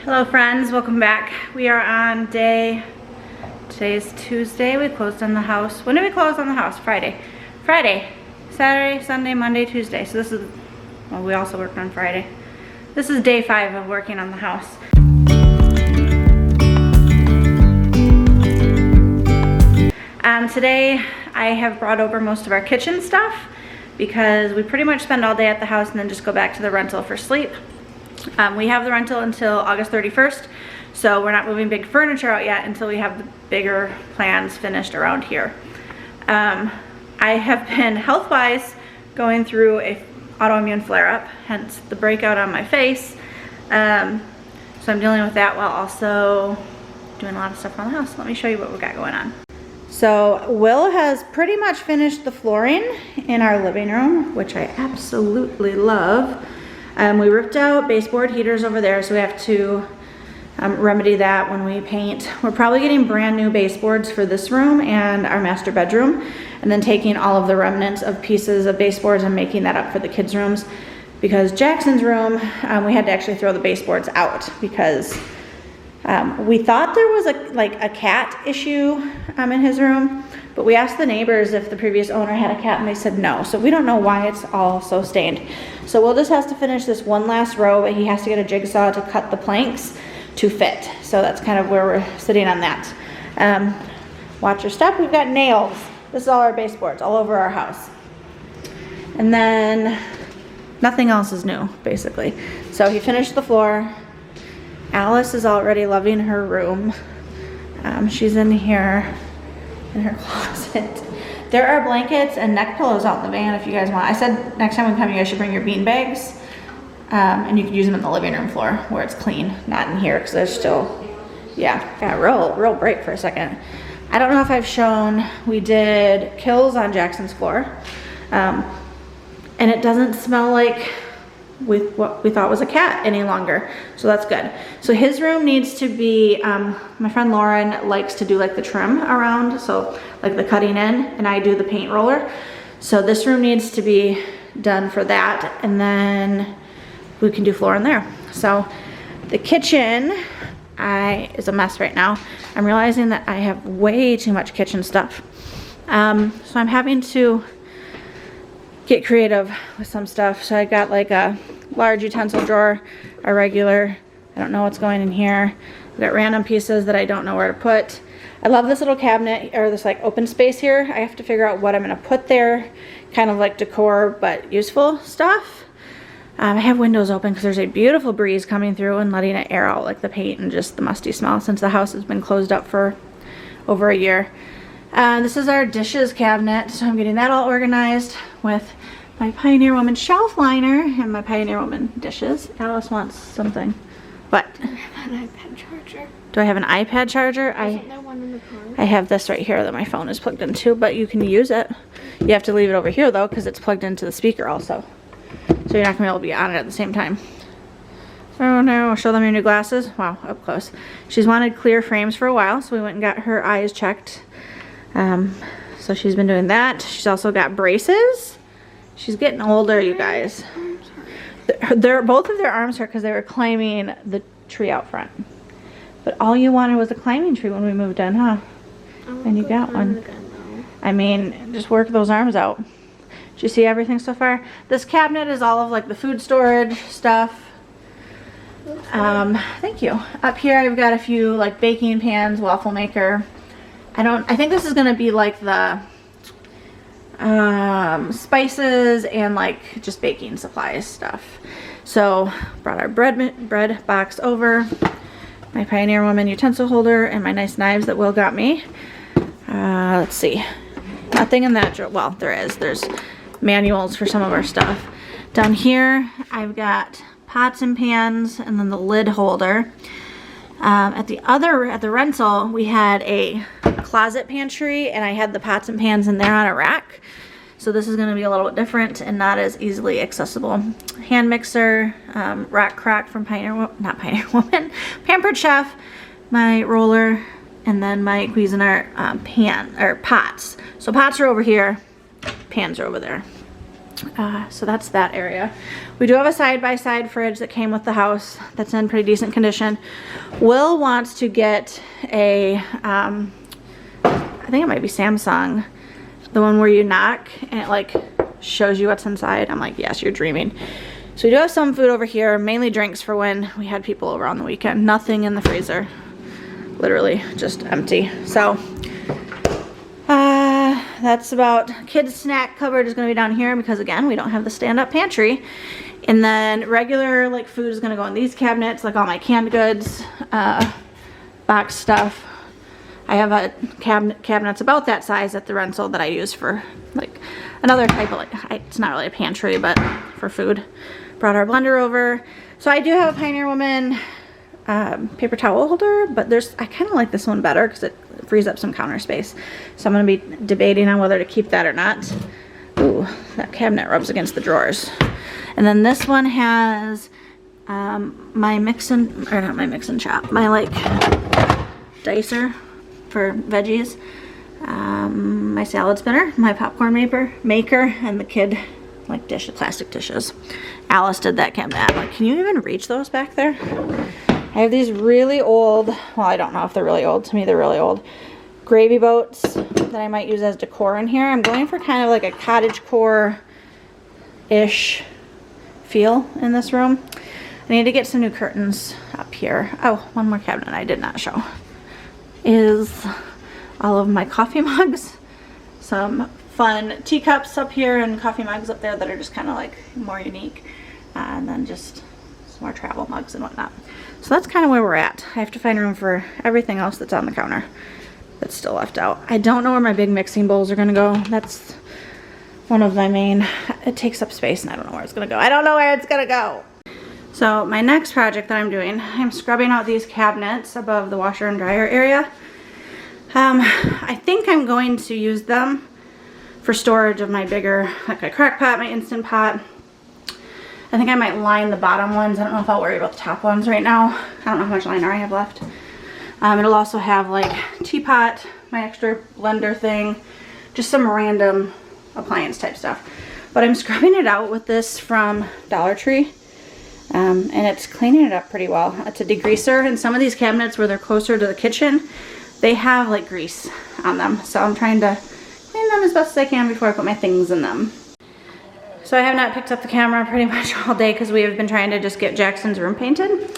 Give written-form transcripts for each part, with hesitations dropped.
Hello friends, welcome back. We are on today is Tuesday. We closed on the house. When did we close on the house? Friday, Saturday, Sunday, Monday, Tuesday. So this is, well, we also worked on Friday. This is day 5 of working on the house. Today I have brought over most of our kitchen stuff because we pretty much spend all day at the house and then just go back to the rental for sleep. We have the rental until August 31st, so we're not moving big furniture out yet until we have the bigger plans finished around here. I have been health-wise going through a autoimmune flare-up, hence the breakout on my face. So I'm dealing with that while also doing a lot of stuff around the house. Let me show you what we got going on. So Will has pretty much finished the flooring in our living room, which I absolutely love. We ripped out baseboard heaters over there, so we have to remedy that when we paint. We're probably getting brand new baseboards for this room and our master bedroom, and then taking all of the remnants of pieces of baseboards and making that up for the kids' rooms. Because Jackson's room, we had to actually throw the baseboards out because we thought there was a cat issue in his room, but we asked the neighbors if the previous owner had a cat and they said no. So we don't know why it's all so stained. So Will just has to finish this one last row, but he has to get a jigsaw to cut the planks to fit. So that's kind of where we're sitting on that. Watch your step, we've got nails. This is all our baseboards all over our house. And then nothing else is new, basically. So he finished the floor. Alice is already loving her room. She's in here in her closet. There are blankets and neck pillows out in the van if you guys want. I said next time we come you guys should bring your bean bags, and you can use them in the living room floor where it's clean, not in here because there's still, yeah, got real bright for a second. I don't know if I've shown, we did kills on Jackson's floor, and it doesn't smell like with what we thought was a cat any longer, so that's good. So his room needs to be, my friend Lauren likes to do like the trim around, so like the cutting in, and I do the paint roller. So this room needs to be done for that, and then we can do floor in there. So the kitchen is a mess right now. I'm realizing that I have way too much kitchen stuff, so I'm having to get creative with some stuff. So I got like a large utensil drawer, a regular, I don't know what's going in here. I've got random pieces that I don't know where to put. I love this little cabinet, or this like open space here. I have to figure out what I'm gonna put there, kind of like decor but useful stuff. I have windows open because there's a beautiful breeze coming through and letting it air out like the paint and just the musty smell since the house has been closed up for over a year. This is our dishes cabinet, so I'm getting that all organized with my Pioneer Woman shelf liner and my Pioneer Woman dishes. Alice wants something. What? I have an iPad charger. Do I have an iPad charger? Isn't there one in the car? I have this right here that my phone is plugged into, but you can use it. You have to leave it over here though because it's plugged into the speaker also. So you're not going to be able to be on it at the same time. Oh no, show them your new glasses. Wow, up close. She's wanted clear frames for a while, so we went and got her eyes checked. So she's been doing that. She's also got braces. She's getting older, you guys. Both of their arms hurt because they were climbing the tree out front. But all you wanted was a climbing tree when we moved in, huh? And you got one. I mean, just work those arms out. Did you see everything so far? This cabinet is all of like the food storage stuff. Thank you. Up here I've got a few like baking pans, waffle maker. I think this is gonna be like the spices and like just baking supplies stuff. So brought our bread box over, my Pioneer Woman utensil holder, and my nice knives that Will got me. Let's see, nothing in that drawer. Well, there's manuals for some of our stuff. Down here I've got pots and pans and then the lid holder. At the rental we had a closet pantry and I had the pots and pans in there on a rack. So this is going to be a little bit different and not as easily accessible. Hand mixer, rack crack from Pampered Chef, my roller, and then my Cuisinart pots. So pots are over here, pans are over there. So that's that area. We do have a side-by-side fridge that came with the house that's in pretty decent condition. Will wants to get a, I think it might be Samsung, the one where you knock and it like shows you what's inside. I'm like, yes, you're dreaming. So we do have some food over here, mainly drinks for when we had people over on the weekend. Nothing in the freezer, literally just empty. So that's about, kids snack cupboard is going to be down here because again, we don't have the stand-up pantry. And then regular like food is going to go in these cabinets, like all my canned goods, box stuff. I have a cabinets about that size at the rental that I use for like another type of like, it's not really a pantry, but for food. Brought our blender over. So I do have a Pioneer Woman paper towel holder, but I kind of like this one better because it frees up some counter space. So I'm going to be debating on whether to keep that or not. Ooh, that cabinet rubs against the drawers. And then this one has my my like dicer for veggies, my salad spinner, my popcorn maker, and the kid like plastic dishes. Alice did that cabinet. I'm like, can you even reach those back there? I have these really old, well, I don't know if they're really old. To me, they're really old. Gravy boats that I might use as decor in here. I'm going for kind of like a cottagecore-ish feel in this room. I need to get some new curtains up here. Oh, one more cabinet I did not show is all of my coffee mugs. Some fun teacups up here and coffee mugs up there that are just kind of like more unique. And then just some more travel mugs and whatnot. So that's kind of where we're at. I have to find room for everything else that's on the counter that's still left out. I don't know where my big mixing bowls are going to go. That's one of my main, it takes up space and I don't know where it's going to go. I don't know where it's going to go. So my next project that I'm doing, I'm scrubbing out these cabinets above the washer and dryer area. I think I'm going to use them for storage of my bigger, like my crock pot, my Instant Pot. I think I might line the bottom ones. I don't know if I'll worry about the top ones right now. I don't know how much liner I have left. It'll also have like teapot, my extra blender thing, just some random appliance type stuff. But I'm scrubbing it out with this from Dollar Tree. And it's cleaning it up pretty well. It's a degreaser, and some of these cabinets where they're closer to the kitchen, they have like grease on them. So I'm trying to clean them as best as I can before I put my things in them. So I have not picked up the camera pretty much all day because we have been trying to just get Jackson's room painted.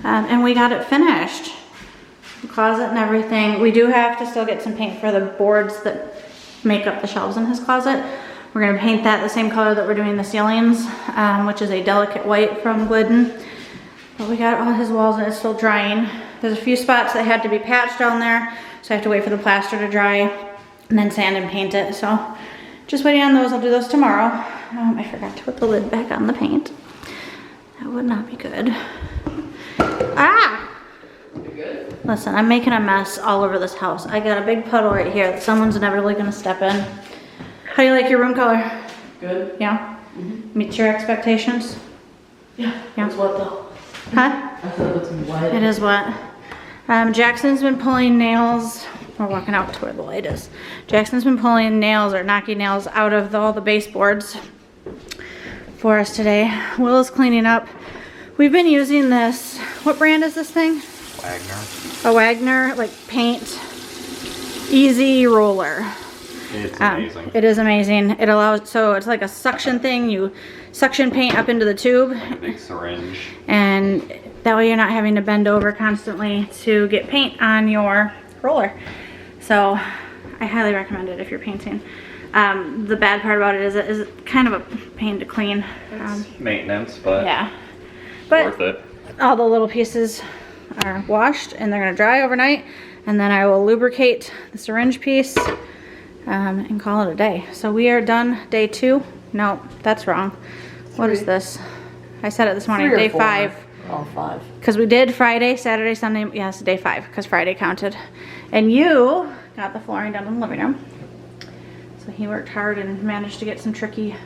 And we got it finished. The closet and everything. We do have to still get some paint for the boards that make up the shelves in his closet. We're going to paint that the same color that we're doing the ceilings, which is a delicate white from Glidden. But we got all his walls and it's still drying. There's a few spots that had to be patched down there, so I have to wait for the plaster to dry and then sand and paint it. So just waiting on those. I'll do those tomorrow. I forgot to put the lid back on the paint. That would not be good. Ah! You good? Listen, I'm making a mess all over this house. I got a big puddle right here that someone's never really gonna step in. How do you like your room color? Good. Yeah? Meets your expectations? Yeah. Yeah. It's what though? Huh? I thought it's wet. It is wet. Jackson's been pulling nails. We're walking out to where the light is. Jackson's been pulling nails or knocking nails out of all the baseboards for us today. Will is cleaning up. We've been using this. What brand is this thing? Wagner. A Wagner, like paint easy roller. It's amazing. It is amazing. It allows, so it's like a suction thing. You suction paint up into the tube. A big syringe. And that way you're not having to bend over constantly to get paint on your roller. So I highly recommend it if you're painting. The bad part about it is it's kind of a pain to clean. It's maintenance, but Yeah. But worth it. all the little pieces are washed and they're gonna dry overnight. And then I will lubricate the syringe piece and call it a day. So we are done day 2. No, that's wrong. What is this? I said it this morning, 3 or day 4. 5. Oh, 5. Because we did Friday, Saturday, Sunday. Yes, day 5 because Friday counted. And you got the flooring done in the living room. So he worked hard and managed to get some tricky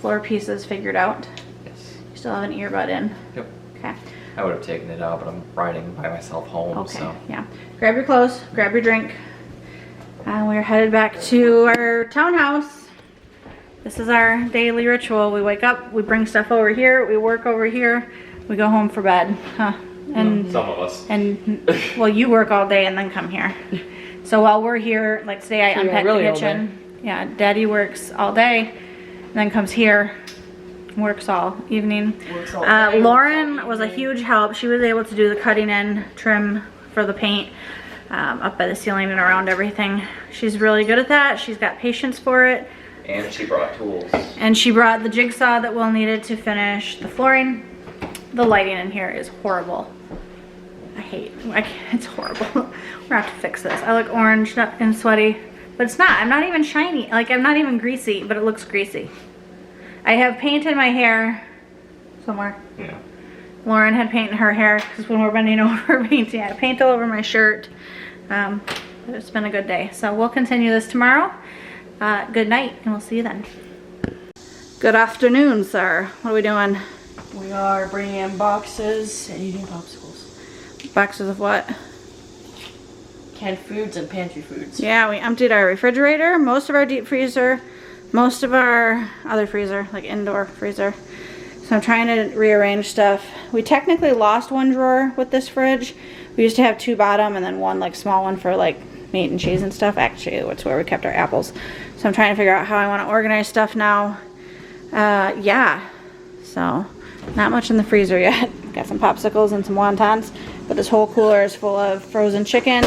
floor pieces figured out. Yes. You still have an earbud in. Yep. Okay. I would have taken it out, but I'm riding by myself home, Okay, so. yeah. Grab your clothes, grab your drink. We're headed back to our townhouse This is our daily ritual. We wake up, we bring stuff over here, we work over here, we go home for bed. Huh. And Some of us. And well, you work all day and then come here. So while we're here, like today I unpack really the all kitchen. Yeah, Daddy works all day, and then comes here, works all evening. Works all day, Lauren was a huge help. She was able to do the cutting in trim for the paint up by the ceiling and around everything. She's really good at that. She's got patience for it. And she brought tools. And she brought the jigsaw that we'll need it to finish the flooring. The lighting in here is horrible. It's horrible. We're gonna have to fix this. I look orange and sweaty, but it's not. I'm not even shiny. Like, I'm not even greasy, but it looks greasy. I have paint in my hair somewhere. Yeah. Lauren had paint in her hair because when we're bending over painting, I had paint all over my shirt. But it's been a good day. So we'll continue this tomorrow. Good night, and we'll see you then. Good afternoon, sir. What are we doing? We are bringing in boxes and eating popsicles. Boxes of what? Canned foods and pantry foods. Yeah, we emptied our refrigerator, most of our deep freezer, most of our other freezer, like indoor freezer. So I'm trying to rearrange stuff. We technically lost one drawer with this fridge. We used to have two bottom and then one like small one for like meat and cheese and stuff. Actually, it's where we kept our apples. So I'm trying to figure out how I want to organize stuff now. Yeah, so not much in the freezer yet. Got some popsicles and some wontons, but this whole cooler is full of frozen chicken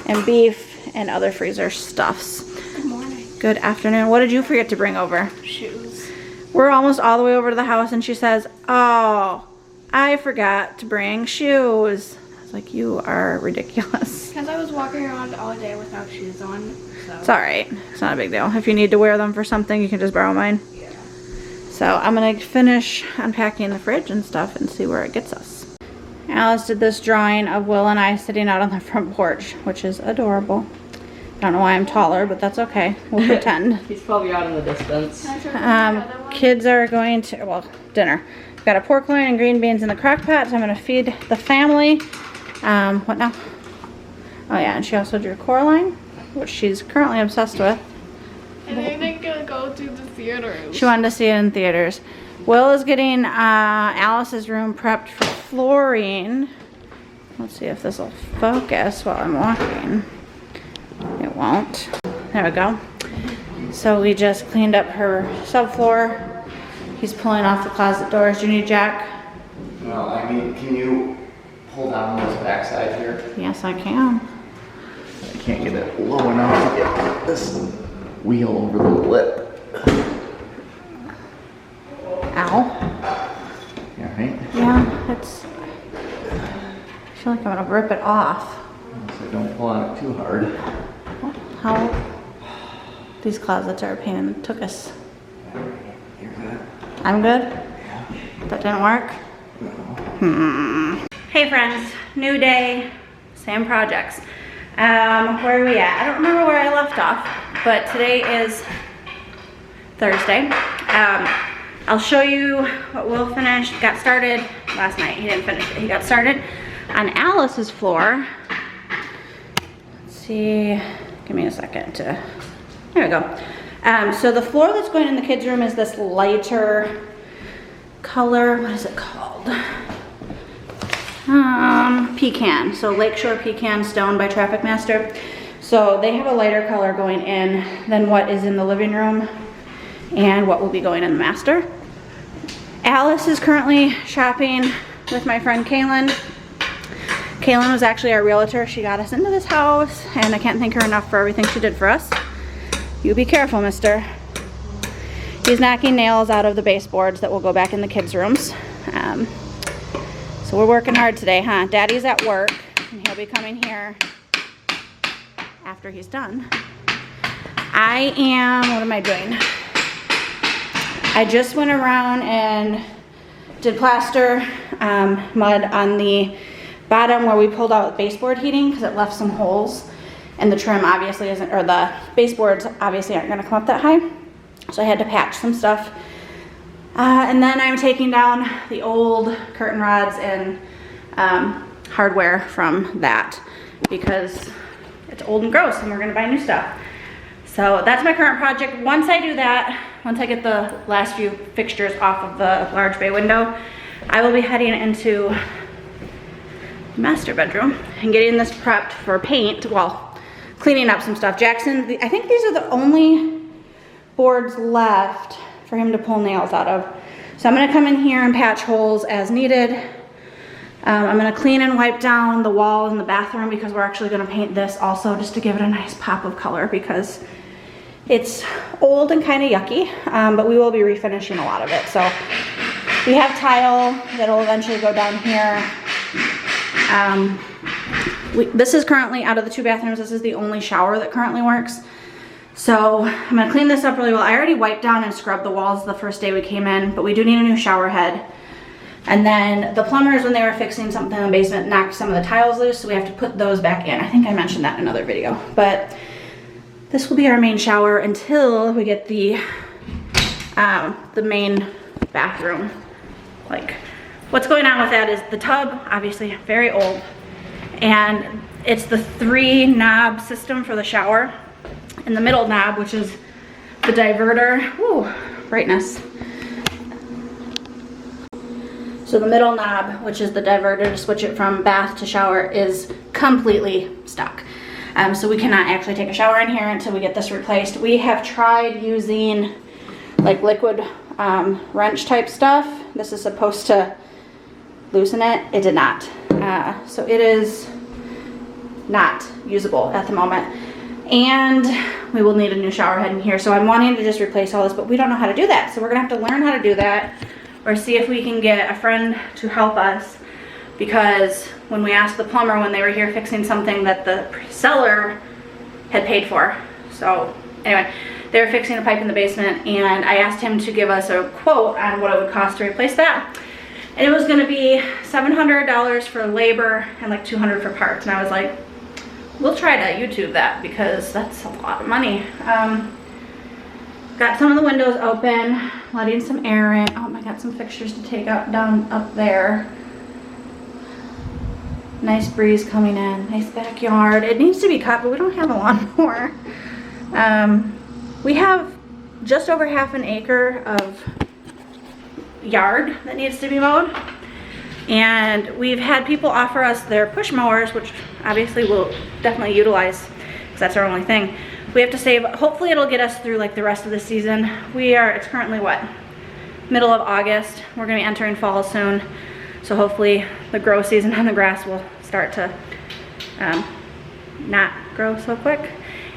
and beef and other freezer stuffs. Good morning. Good afternoon. What did you forget to bring over? Shoes. We're almost all the way over to the house and she says, oh, I forgot to bring shoes. I was like, you are ridiculous. Because I was walking around all day without shoes on. So. It's all right. It's not a big deal. If you need to wear them for something, you can just borrow mine. Yeah. So I'm gonna finish unpacking the fridge and stuff and see where it gets us. Alice did this drawing of Will and I sitting out on the front porch, which is adorable. I don't know why I'm taller, but that's okay. We'll pretend. He's probably out in the distance. Can I show you the other one? Kids are going to, well, dinner. We've got a pork loin and green beans in the crock pot, so I'm gonna feed the family. What now? Oh yeah, and she also drew Coraline, which she's currently obsessed with. And then they could go to the theaters. She wanted to see it in theaters. Will is getting Alice's room prepped for flooring. Let's see if this will focus while I'm walking. It won't. There we go. So we just cleaned up her subfloor. He's pulling off the closet doors. Do you need Jack? No, I mean, can you pull down this backside here? Yes, I can. I can't get it low enough to get this wheel over the lip. Ow. Yeah, right? Yeah, it's, I feel like I'm gonna rip it off. So don't pull on it too hard. How, these closets are a pain in the tuchus. You're good. I'm good? That didn't work? Hey friends, new day, same projects. Where are we at? I don't remember where I left off, but today is Thursday. I'll show you what Will finished, got started last night. He didn't finish it, he got started on Alice's floor. Let's see, give me a second to, there we go. So the floor that's going in the kids' room is this lighter color, what is it called? Pecan, so Lakeshore Pecan Stone by Traffic Master. So they have a lighter color going in than what is in the living room and what will be going in the master. Alice is currently shopping with my friend Kaylin. Kaylin was actually our realtor. She got us into this house and I can't thank her enough for everything she did for us. You be careful, mister. He's knocking nails out of the baseboards that will go back in the kids' rooms. So we're working hard today, huh? Daddy's at work and he'll be coming here after he's done. I am, what am I doing? I just went around and did plaster mud on the bottom where we pulled out baseboard heating because it left some holes and the trim obviously isn't, or the baseboards obviously aren't gonna come up that high. So I had to patch some stuff. And then I'm taking down the old curtain rods and hardware from that because it's old and gross and we're gonna buy new stuff. So that's my current project. Once I do that, once I get the last few fixtures off of the large bay window, I will be heading into the master bedroom and getting this prepped for paint, well, cleaning up some stuff. Jackson, I think these are the only boards left for him to pull nails out of. So I'm gonna come in here and patch holes as needed. I'm gonna clean and wipe down the wall in the bathroom because we're actually gonna paint this also just to give it a nice pop of color because it's old and kind of yucky, but we will be refinishing a lot of it. So we have tile that'll eventually go down here. This is currently, out of the 2 bathrooms, this is the only shower that currently works. So I'm gonna clean this up really well. I already wiped down and scrubbed the walls the first day we came in, but we do need a new shower head. And then the plumbers, when they were fixing something in the basement, knocked some of the tiles loose, so we have to put those back in. I think I mentioned that in another video. But this will be our main shower until we get the main bathroom. Like, what's going on with that is the tub, obviously very old, and it's the 3 knob system for the shower. And the middle knob, which is the diverter, ooh, brightness. So the middle knob, which is the diverter to switch it from bath to shower, is completely stuck. So we cannot actually take a shower in here until we get this replaced. We have tried using like liquid wrench type stuff. This is supposed to loosen it. It did not. So it is not usable at the moment. And we will need a new shower head in here. So I'm wanting to just replace all this, but we don't know how to do that. So we're gonna have to learn how to do that, or see if we can get a friend to help us, because when we asked the plumber when they were here fixing something that the seller had paid for. So anyway, they were fixing a pipe in the basement, and I asked him to give us a quote on what it would cost to replace that. And it was gonna be $700 for labor and like $200 for parts. And I was like, we'll try to YouTube that because that's a lot of money. Got some of the windows open, letting some air in. Oh, I got some fixtures to take out down up there. Nice breeze coming in, nice backyard. It needs to be cut, but we don't have a lawnmower. We have just over half an acre of yard that needs to be mowed. And we've had people offer us their push mowers, which obviously we'll definitely utilize because that's our only thing. We have to save, hopefully it'll get us through like the rest of the season. It's currently what? Middle of August. We're gonna be entering fall soon. So hopefully the grow season on the grass will start to not grow so quick.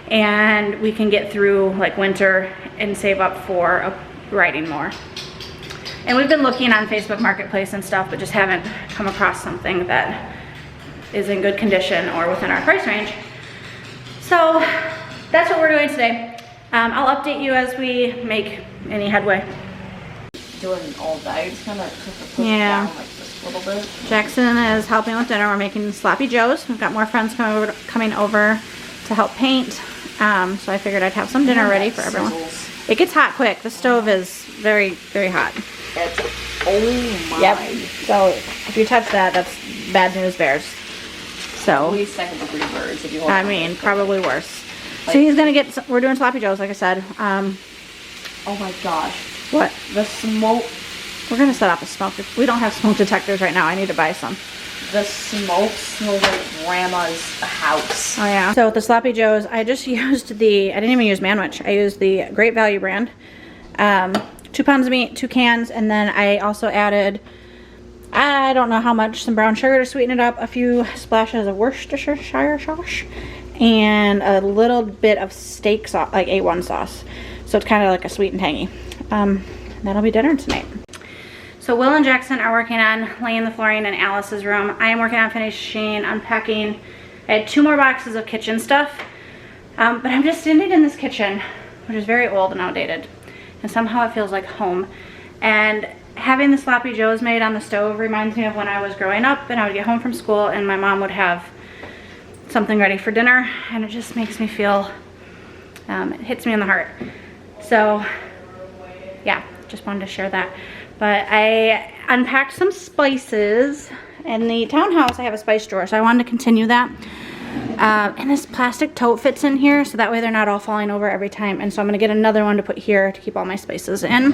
And we can get through like winter and save up for a riding mower. And we've been looking on Facebook Marketplace and stuff, but just haven't come across something that is in good condition or within our price range. So that's what we're doing today. I'll update you as we make any headway. Doing all diets, kind of push Yeah. down like this a little bit. Jackson is helping with dinner. We're making sloppy joes. We've got more friends coming over to help paint. So I figured I'd have some dinner ready for everyone. Sizzles. It gets hot quick. The stove is very, very hot. It's, oh my. Yep. So if you touch that, that's bad news bears. At So, least second-degree birds if you want. I mean, probably worse. So he's gonna get, we're doing sloppy joes, like I said. Oh my gosh. What? The smoke. We're gonna set off a smoke. We don't have smoke detectors right now. I need to buy some. The smoke smells like grandma's house. Oh yeah. So with the sloppy joes, I just used I didn't even use Manwich. I used the Great Value brand. 2 pounds of meat, 2 cans, and then I also added, I don't know how much, some brown sugar to sweeten it up, a few splashes of Worcestershire sauce, and a little bit of steak sauce, like A1 sauce. So it's kind of like a sweet and tangy. That'll be dinner tonight. So Will and Jackson are working on laying the flooring in Alice's room. I am working on finishing, unpacking. I had 2 more boxes of kitchen stuff, but I'm just standing in this kitchen, which is very old and outdated, and somehow it feels like home. And having the sloppy joes made on the stove reminds me of when I was growing up and I would get home from school and my mom would have something ready for dinner, and it just makes me feel, it hits me in the heart. So yeah, just wanted to share that. But I unpacked some spices. In the townhouse I have a spice drawer, so I wanted to continue that. And this plastic tote fits in here, so that way they're not all falling over every time. And so I'm gonna get another one to put here to keep all my spices in.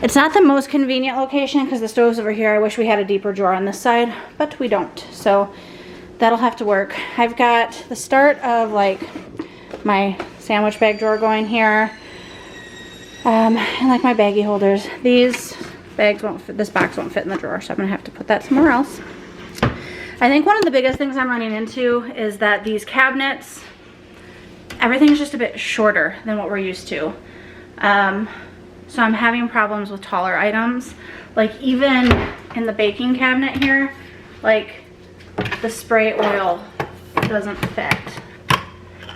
It's not the most convenient location because the stove's over here. I wish we had a deeper drawer on this side, but we don't. So that'll have to work. I've got the start of like my sandwich bag drawer going here. And like my baggie holders. These bags won't fit, this box won't fit in the drawer, so I'm gonna have to put that somewhere else. I think one of the biggest things I'm running into is that these cabinets, everything's just a bit shorter than what we're used to. So I'm having problems with taller items. Like even in the baking cabinet here, like the spray oil doesn't fit.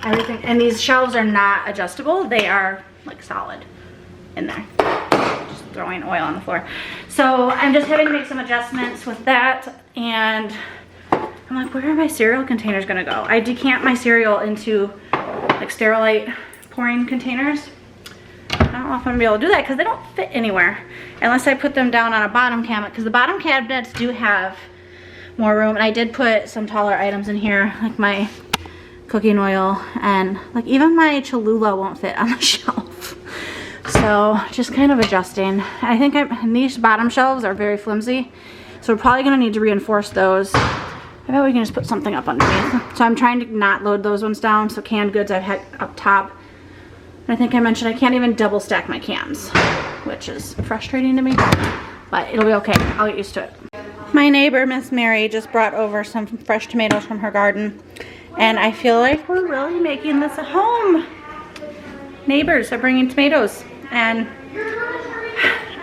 Everything, and these shelves are not adjustable. They are like solid in there. Just throwing oil on the floor. So I'm just having to make some adjustments with that, and I'm like, where are my cereal containers gonna go? I decant my cereal into like Sterilite pouring containers. I don't know if I'm gonna be able to do that because they don't fit anywhere unless I put them down on a bottom cabinet, because the bottom cabinets do have more room, and I did put some taller items in here, like my cooking oil, and like even my Cholula won't fit on the shelf. So just kind of adjusting. I think and these bottom shelves are very flimsy, so we're probably gonna need to reinforce those. I bet we can just put something up underneath. So I'm trying to not load those ones down. So canned goods I've had up top. And I think I mentioned I can't even double stack my cans, which is frustrating to me, but it'll be okay. I'll get used to it. My neighbor, Miss Mary, just brought over some fresh tomatoes from her garden, and I feel like we're really making this a home. Neighbors are bringing tomatoes, and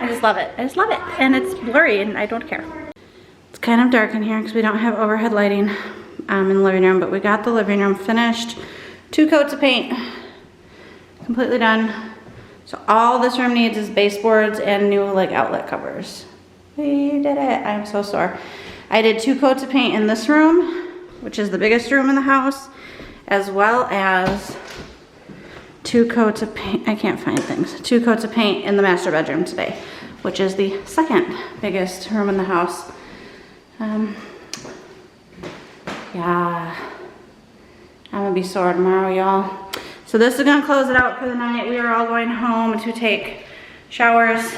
I just love it. I just love it, and it's blurry, and I don't care. It's kind of dark in here because we don't have overhead lighting in the living room, but we got the living room finished. 2 coats of paint, completely done. So all this room needs is baseboards and new like outlet covers. We did it. I'm so sore. I did 2 coats of paint in this room, which is the biggest room in the house, as well as 2 coats of paint. I can't find things. 2 coats of paint in the master bedroom today, which is the second biggest room in the house. Yeah, I'm gonna be sore tomorrow, y'all. So this is gonna close it out for the night. We are all going home to take showers,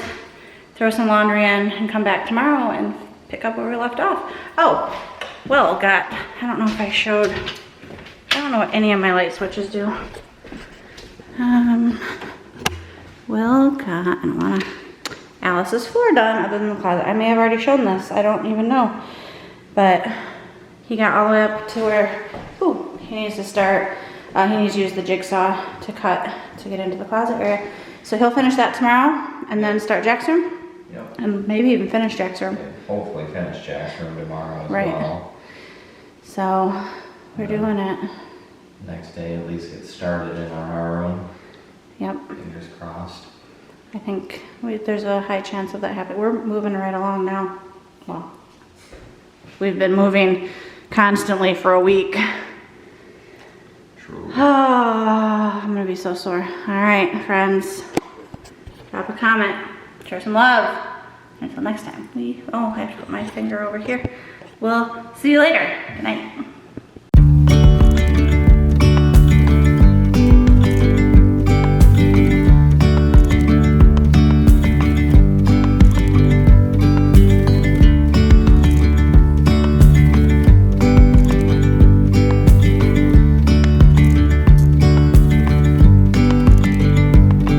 throw some laundry in, and come back tomorrow and pick up where we left off. Oh, Will got, I don't know if I showed, I don't know what any of my light switches do. Will got, I don't wanna, Alice's floor done other than the closet. I may have already shown this, I don't even know. But he got all the way up to where, ooh, he needs to start, he needs to use the jigsaw to cut to get into the closet area. So he'll finish that tomorrow and then start Jack's room. Yep. And maybe even finish Jack's room. Hopefully finish Jack's room tomorrow as Right. well. So we're doing it. Next day at least get started in on our room. Yep. Fingers crossed. I think there's a high chance of that happening. We're moving right along now. Well, we've been moving constantly for a week. True. Oh, I'm gonna be so sore. All right, friends. Drop a comment. Share some love. Until next time. I have to put my finger over here. We'll see you later. Good night.